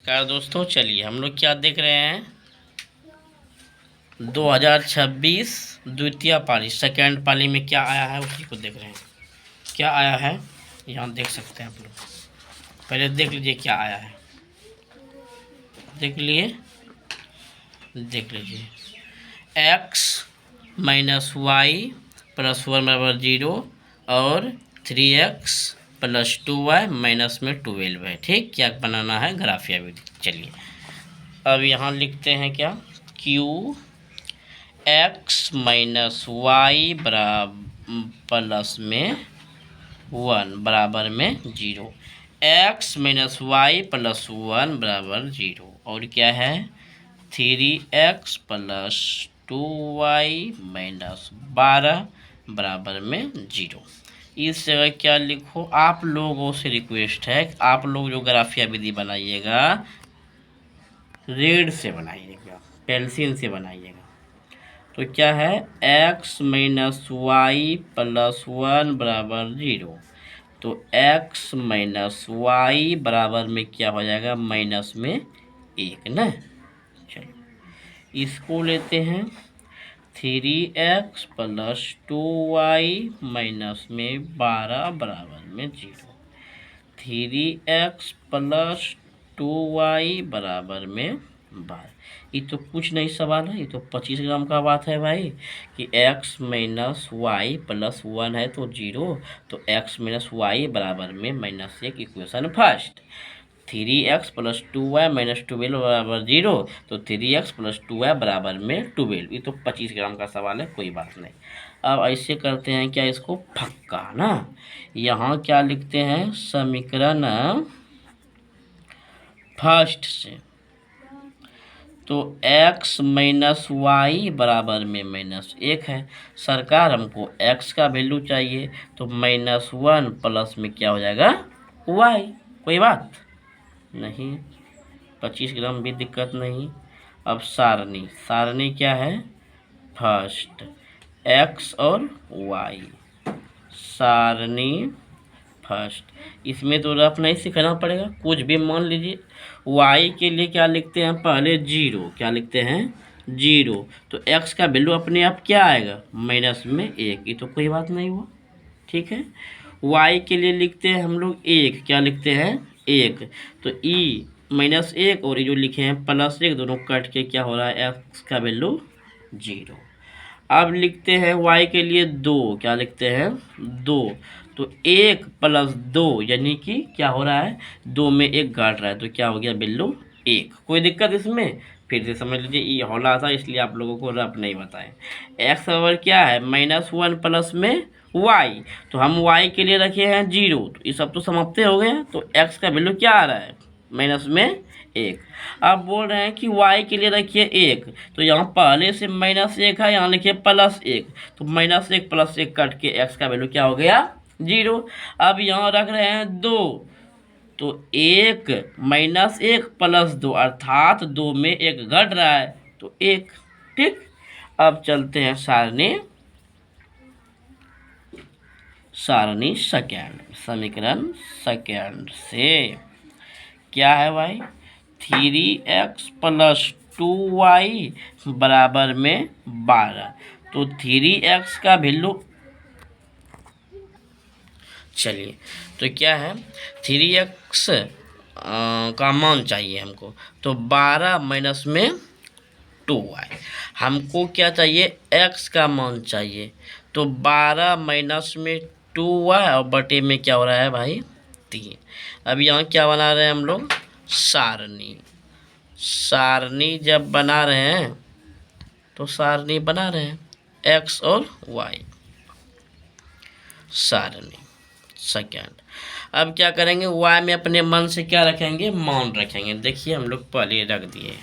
नमस्कार दोस्तों, चलिए हम लोग क्या देख रहे हैं 2026 द्वितीय पाली सेकेंड पाली में क्या आया है उसी को देख रहे हैं। क्या आया है यहाँ देख सकते हैं आप लोग। पहले देख लीजिए क्या आया है, देख लीजिए x माइनस वाई प्लस 1 बराबर 0 और 3x प्लस 2y माइनस में 12 है। ठीक, क्या बनाना है ग्राफिया विधि। चलिए अब यहाँ लिखते हैं क्या, q x minus y plus में 1 बराबर में 0, x माइनस वाई प्लस 1 बराबर 0 और क्या है 3x प्लस 2y माइनस 12 बराबर में 0। इस जगह क्या लिखो, आप लोगों से रिक्वेस्ट है कि आप लोग जो ग्राफिया विधि बनाइएगा रेड से बनाइएगा, पेंसिल से बनाइएगा। तो क्या है x माइनस वाई प्लस 1 बराबर 0, तो x माइनस वाई बराबर में क्या हो जाएगा माइनस में 1 ना। चलो इसको लेते हैं 3x प्लस 2y माइनस में 12 बराबर में 0, 3x प्लस 2y बराबर में 12। ये तो कुछ नहीं सवाल है, ये तो 25 ग्राम का बात है भाई कि x माइनस वाई प्लस 1 है तो 0, तो x माइनस वाई बराबर में minus 1। Equation first 3x plus 2y minus 12 बराबर 0, तो 3x प्लस 2y बराबर में 12। ये तो 25 ग्राम का सवाल है, कोई बात नहीं। अब ऐसे करते हैं क्या, इसको पक्का ना। यहाँ क्या लिखते हैं समीकरण फर्स्ट से, तो x माइनस वाई बराबर में माइनस 1 है। सरकार हमको x का वैल्यू चाहिए, तो माइनस 1 प्लस में क्या हो जाएगा y। कोई बात नहीं, 25 ग्राम भी दिक्कत नहीं। अब सारणी क्या है फर्स्ट x और y, सारणी फर्स्ट। इसमें तो रफ नहीं सीखना पड़ेगा, कुछ भी मान लीजिए। y के लिए क्या लिखते हैं पहले 0, क्या लिखते हैं 0, तो x का वैल्यू अपने आप क्या आएगा माइनस में 1। ये तो कोई बात नहीं हुआ, ठीक है। y के लिए लिखते हैं हम लोग 1, क्या लिखते हैं 1, तो e माइनस 1 और ये जो लिखे हैं प्लस 1 दोनों कट के क्या हो रहा है x का वैल्यू 0। अब लिखते हैं y के लिए 2, क्या लिखते हैं 2, तो 1 प्लस 2 यानी कि क्या हो रहा है 2 में 1 घट रहा है, तो क्या हो गया वैल्यू 1। कोई दिक्कत इसमें, फिर से समझ लीजिए ये हौला था इसलिए आप लोगों को रफ नहीं बताएं। x बराबर क्या है माइनस 1 प्लस में y, तो हम y के लिए रखे हैं 0, तो ये सब तो समाप्त हो गए। तो x का वैल्यू क्या आ रहा है माइनस में 1। अब बोल रहे हैं कि y के लिए रखिए 1, तो यहाँ पहले से माइनस 1 है, यहाँ लिखिए प्लस 1, तो माइनस 1 प्लस 1 कट के x का वैल्यू क्या हो गया 0। अब यहाँ रख रहे हैं 2, तो 1 माइनस 1 प्लस 2 अर्थात 2 में 1 घट रहा है तो 1। ठीक, अब चलते हैं सारणी सेकेंड, समीकरण सेकेंड से क्या है भाई 3x प्लस 2y बराबर में 12, तो 3x का वैल्यू, चलिए तो क्या है 3x का मान चाहिए हमको, तो 12 माइनस में 2y। हमको क्या चाहिए x का मान चाहिए, तो 12 माइनस में 2y और बटे में क्या हो रहा है भाई 3। अब यहाँ क्या बना रहे हैं हम लोग सारणी जब बना रहे हैं तो सारणी बना रहे हैं x और y, सारणी सेकेंड। अब क्या करेंगे y में अपने मन से क्या रखेंगे मान रखेंगे। देखिए हम लोग पहले रख दिए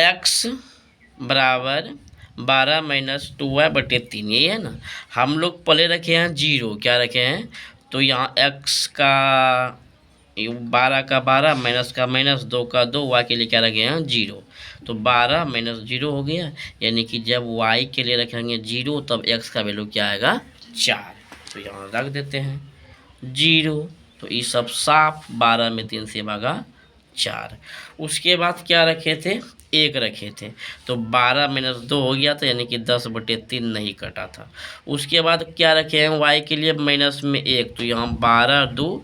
x बराबर 12 माइनस 2y बटे 3, ये है ना। हम लोग पहले रखे हैं 0, क्या रखे हैं, तो यहाँ x का 12 का 12 माइनस का माइनस 2 का 2, y के लिए क्या रखे हैं 0, तो 12 माइनस 0 हो गया। यानी कि जब y के लिए रखेंगे 0 तब x का वैल्यू क्या आएगा 4, तो यहाँ रख देते हैं 0। तो ये सब साफ 12 में 3 से भागा 4। उसके बाद क्या रखे थे, 1 रखे थे, तो 12 माइनस 2 हो गया था, यानी कि 10/3 नहीं कटा था। उसके बाद क्या रखे हैं y के लिए माइनस में 1, तो यहाँ 12 2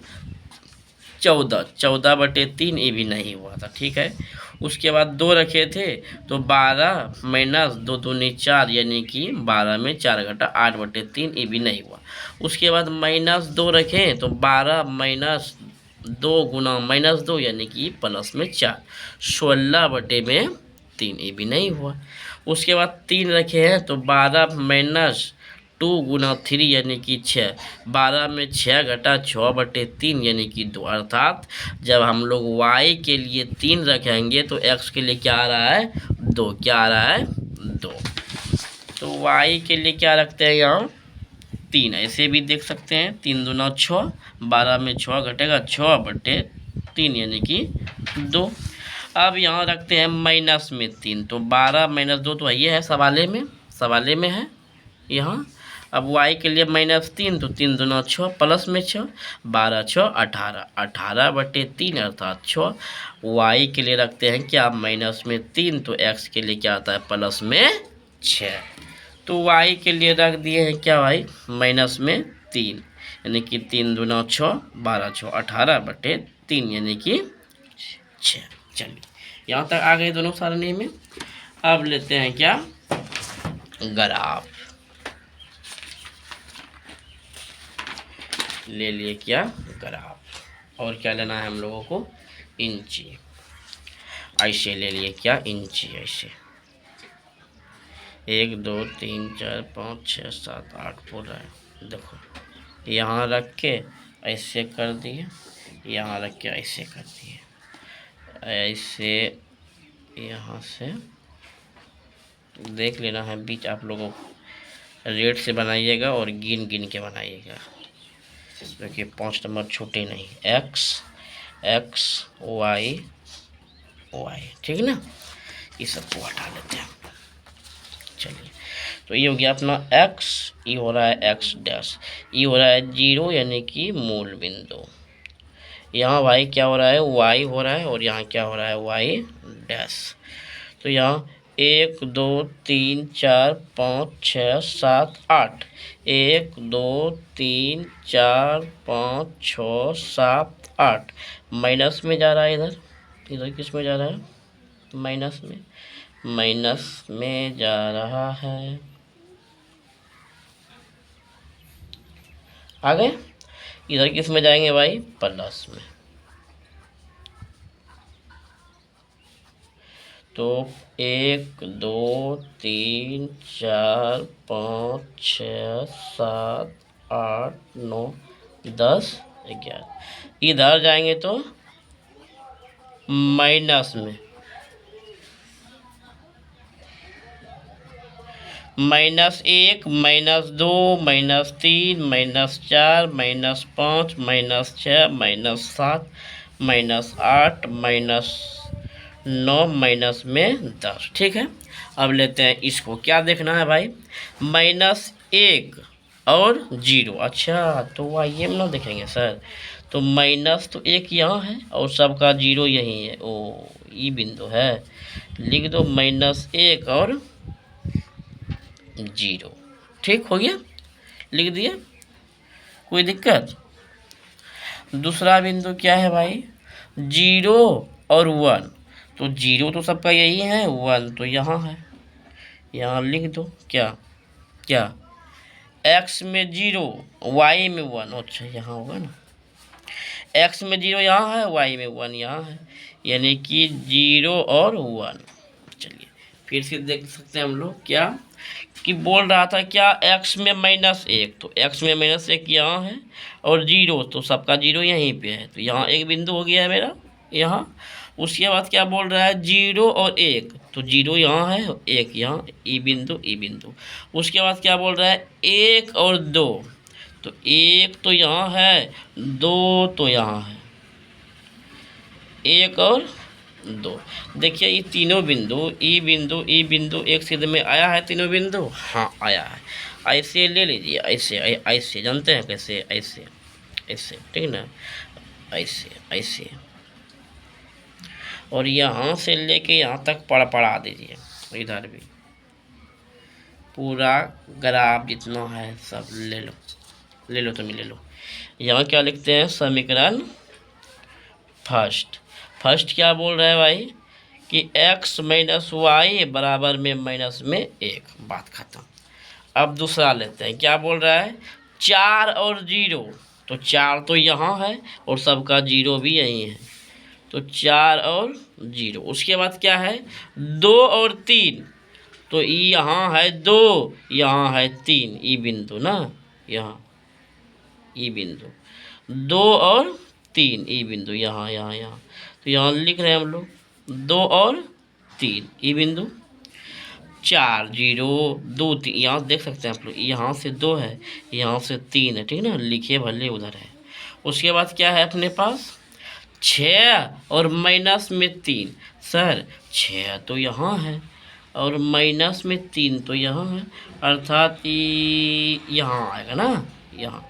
14, 14/3 ये भी नहीं हुआ था, ठीक है। उसके बाद 2 रखे थे, तो 12 माइनस 2 दूनी 4, यानी कि 12 में 4 घटा 8/3 ये भी नहीं हुआ। उसके बाद माइनस 2 रखें, तो 12 माइनस 2 गुना माइनस 2, यानी कि प्लस में 4, 16/3 ये भी नहीं हुआ। उसके बाद 3 रखे हैं, तो 12 माइनस 2 गुना 3, यानी कि 6, 12 में 6 घटा 6/3, यानी कि 2। अर्थात जब हम लोग y के लिए 3 रखेंगे तो x के लिए क्या आ रहा है, 2। क्या आ रहा है, 2। तो y के लिए क्या रखते हैं यहाँ, 3। ऐसे भी देख सकते हैं, 3 दूना 6, 12 में 6 घटेगा 6/3, यानी कि 2। अब यहाँ रखते हैं माइनस में 3, तो 12 माइनस 2 तो ये है सवाले में है यहाँ। अब y के लिए -3, तो 3 दूना 6, प्लस में 6, 12 6 18, 18/3 अर्थात 6। y के लिए रखते हैं क्या, -3, तो x के लिए क्या आता है, प्लस में 6। तो y के लिए रख दिए हैं क्या भाई, -3, यानी कि 3 दूना 6, 12 6 18/3, यानी कि 6। चलिए यहाँ तक आ गए दोनों सारणी में। अब लेते हैं क्या, ग्राफ। ले लिए क्या, ग्राफ। और क्या लेना है हम लोगों को, इंची। ऐसे ले लिए क्या, इंची। ऐसे 1 2 3 4 5 6 7 8 बोल रहा है, देखो यहाँ रख के ऐसे कर दिए, यहाँ रख के ऐसे कर दिए, ऐसे यहाँ से देख लेना है बीच। आप लोगों को रेड से बनाइएगा और गिन गिन के बनाइएगा, क्योंकि 5 नंबर छूटे नहीं। x x y y, ठीक है ना। ये सबको हटा लेते हैं। चलिए, तो ये हो गया अपना x, ये हो रहा है x डैश, ये हो रहा है 0, यानी कि मूल बिंदु। यहाँ y क्या हो रहा है, y हो रहा है, और यहाँ क्या हो रहा है, y डैश। तो यहाँ 1 2 3 4 5 6 7 8, 1 2 3 4 5 6 7 8, माइनस में जा रहा है, इधर किस में जा रहा है, माइनस में जा रहा है। आ गए, इधर किस में जाएंगे भाई, प्लस में। तो 1 2 3 4 5 6 7 8 9 10 11, इधर जाएंगे तो माइनस में, -1 -2 -3 -4 -5 -6 -7 -8 -9 माइनस में 10, ठीक है। अब लेते हैं इसको, क्या देखना है भाई, -1 और 0। अच्छा, तो ये में ना देखेंगे सर, तो माइनस तो 1 यहाँ है और सबका 0 यहीं है, ओ ये बिंदु है, लिख दो -1 और 0, ठीक हो गया, लिख दिए, कोई दिक्कत। दूसरा बिंदु क्या है भाई, 0 और 1, तो 0 तो सबका यही है, 1 तो यहाँ है, यहाँ लिख दो क्या क्या, x में 0 y में 1, अच्छा यहाँ होगा ना, x में 0 यहाँ है, y में 1 यहाँ है, यानी कि 0 और 1। चलिए फिर से देख सकते हैं हम लोग, क्या कि बोल रहा था क्या, x में -1, तो x में -1 यहाँ है, और 0 तो सबका 0 यहीं पे है, तो यहाँ एक बिंदु हो गया है मेरा यहाँ। उसके बाद क्या बोल रहा है, 0 और 1, तो 0 यहाँ है, 1 यहाँ, ई बिंदु। उसके बाद क्या बोल रहा है, 1 और 2, तो 1 तो यहाँ है, 2 तो यहाँ है, 1 और 2। देखिए ये तीनों बिंदु, ई बिंदु एक सीधे में आया है, तीनों बिंदु, हाँ आया है। ऐसे ले लीजिए, ऐसे ऐसे जानते हैं कैसे, ऐसे ऐसे, ठीक ना, ऐसे ऐसे और यहाँ से लेके यहाँ तक पढ़ा दीजिए। इधर भी पूरा ग्राफ जितना है सब ले लो तुम ले लो। यहाँ क्या लिखते हैं, समीकरण फर्स्ट क्या बोल रहा है भाई कि x माइनस वाई बराबर में माइनस में 1, बात खत्म। अब दूसरा लेते हैं, क्या बोल रहा है 4 और 0, तो 4 तो यहाँ है और सबका 0 भी यही है, तो 4 और 0। उसके बाद क्या है 2 और 3, तो यहाँ है 2 यहाँ है 3, ई बिंदु ना, यहाँ ई बिंदु 2 और 3 ई बिंदु यहाँ यहाँ यहाँ, तो यहाँ लिख रहे हैं हम लोग 2 और 3 ई बिंदु, 4 0 2 3, यहाँ देख सकते हैं आप लोग, यहाँ से 2 है यहाँ से 3 है, ठीक ना, लिखिए भले उधर है। उसके बाद क्या है अपने पास 6 और माइनस में 3, सर 6 तो यहाँ है और माइनस में 3 तो यहाँ है, अर्थात यहाँ आएगा ना यहाँ,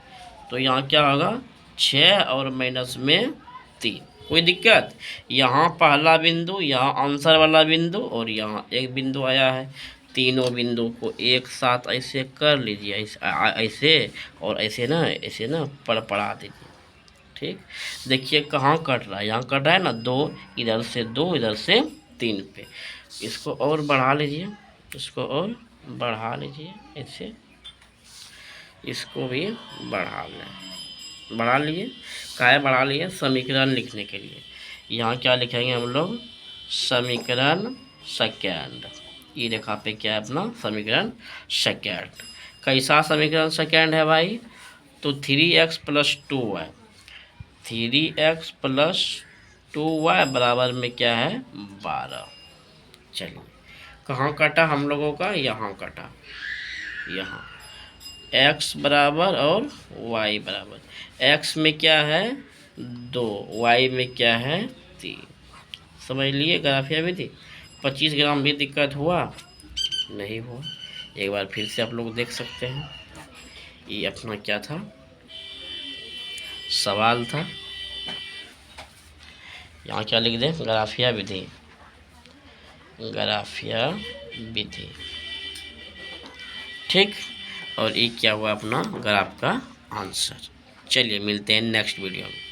तो यहाँ क्या होगा 6 और माइनस में 3। कोई दिक्कत, यहाँ पहला बिंदु, यहाँ आंसर वाला बिंदु और यहाँ एक बिंदु आया है, तीनों बिंदु को एक साथ ऐसे कर लीजिए, ऐसे और ऐसे ना पढ़ा दीजिए। ठीक, देखिए कहाँ कट रहा है, यहाँ कट रहा है ना 2, इधर से 2 इधर से 3 पे, इसको और बढ़ा लीजिए, इसको और बढ़ा लीजिए, ऐसे इसको भी बढ़ा लिए, काय बढ़ा लिए समीकरण लिखने के लिए। यहाँ क्या लिखेंगे हम लोग, समीकरण सेकेंड, ये रेखा पे क्या है अपना समीकरण सेकेंड। कैसा समीकरण सेकेंड है भाई, तो 3x + 2y, 3x + 2y बराबर में क्या है 12। चलिए कहाँ कटा हम लोगों का, यहाँ कटा, यहाँ x बराबर और y बराबर, x में क्या है 2, y में क्या है 3। समझ लिए ग्राफिया विधि। 25 ग्राम भी दिक्कत हुआ नहीं हुआ, एक बार फिर से आप लोग देख सकते हैं। ये अपना क्या था, सवाल था। यहाँ क्या लिख दें, ग्राफिया विधि, ग्राफिया विधि, ठीक। और ये क्या हुआ अपना ग्राफ का आंसर। चलिए मिलते हैं नेक्स्ट वीडियो में।